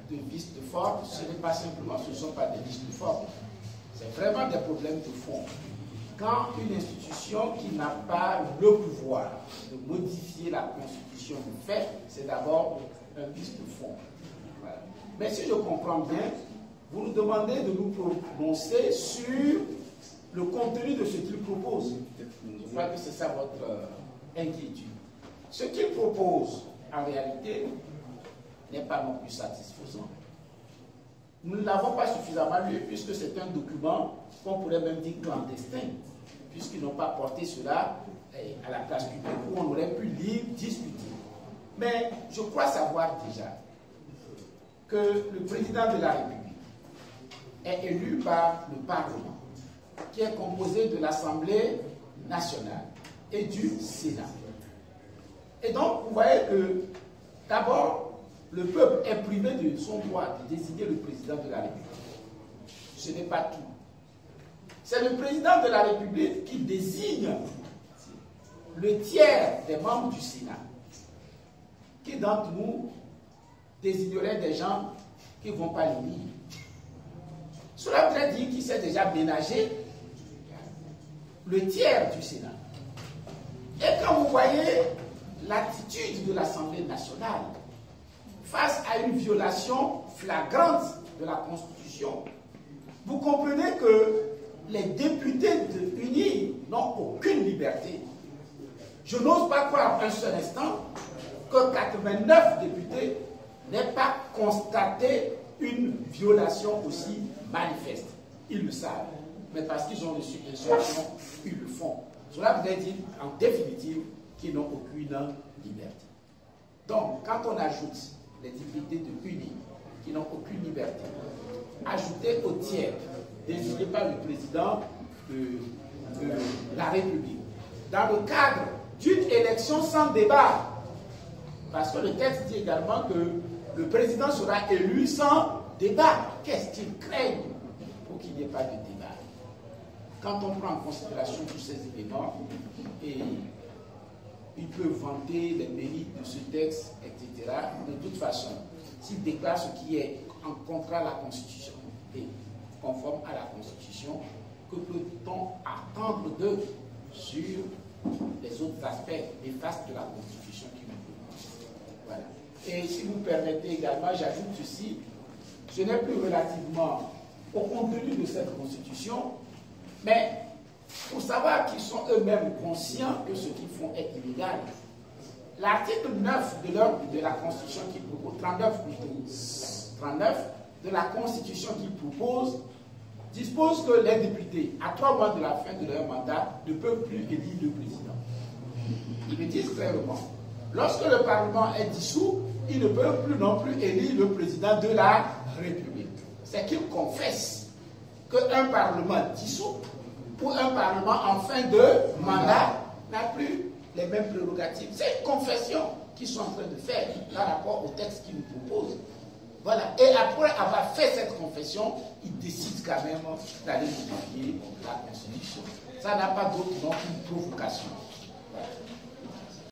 de vice de forme, ce n'est pas simplement, ce ne sont pas des vices de forme. C'est vraiment des problèmes de fond. Quand une institution qui n'a pas le pouvoir de modifier la Constitution le fait, c'est d'abord un vice de fond. Voilà. Mais si je comprends bien, vous nous demandez de nous prononcer sur le contenu de ce qu'il propose. Je crois que c'est ça votre inquiétude. Ce qu'il propose, en réalité, n'est pas non plus satisfaisant. Nous ne l'avons pas suffisamment lu, puisque c'est un document qu'on pourrait même dire clandestin, puisqu'ils n'ont pas porté cela à la place publique où on aurait pu lire, discuter. Mais je crois savoir déjà que le président de la République est élu par le Parlement, qui est composé de l'Assemblée nationale et du Sénat. Et donc, vous voyez que, d'abord, le peuple est privé de son droit de désigner le président de la République. Ce n'est pas tout. C'est le président de la République qui désigne le tiers des membres du Sénat. Qui d'entre nous désignerait des gens qui ne vont pas l'élire? Cela voudrait dire qu'il s'est déjà ménagé le tiers du Sénat. Et quand vous voyez l'attitude de l'Assemblée nationale face à une violation flagrante de la Constitution, vous comprenez que les députés de UNI n'ont aucune liberté. Je n'ose pas croire un seul instant que 89 députés n'aient pas constaté une violation aussi manifeste. Ils le savent, mais parce qu'ils ont reçu des instructions, ils le font. Cela veut dire, en définitive, qu'ils n'ont aucune liberté. Donc, quand on ajoute les députés de UNI qui n'ont aucune liberté, ajoutés au tiers désigné par le président de la République, dans le cadre d'une élection sans débat, parce que le texte dit également que le président sera élu sans débat. Qu'est-ce qu'ils craignent pour qu'il n'y ait pas de débat? Quand on prend en considération tous ces éléments, et ils peuvent vanter les mérites de ce texte, etc. De toute façon, s'ils déclarent ce qui est en contrat à la Constitution et conforme à la Constitution, que peut-on attendre d'eux sur les autres aspects néfastes de la Constitution qui nous proposent? Voilà. Et si vous permettez également, j'ajoute ceci, ce n'est plus relativement au contenu de cette Constitution, mais pour savoir qu'ils sont eux-mêmes conscients que ce qu'ils font est illégal. L'article 9 de la Constitution qui propose, 39 plutôt, 39 de la Constitution qui propose, dispose que les députés, à 3 mois de la fin de leur mandat, ne peuvent plus élire le président. Ils le disent clairement. Lorsque le Parlement est dissous, ils ne peuvent plus non plus élire le président de la République. C'est qu'ils confessent qu'un Parlement dissous ou un Parlement en fin de mandat n'a plus les mêmes prérogatives. C'est une confession qu'ils sont en train de faire par rapport au texte qu'ils nous proposent. Voilà. Et après avoir fait cette confession, ils décident quand même d'aller modifier la Constitution. Ça n'a pas d'autre nom qu'une provocation. Voilà.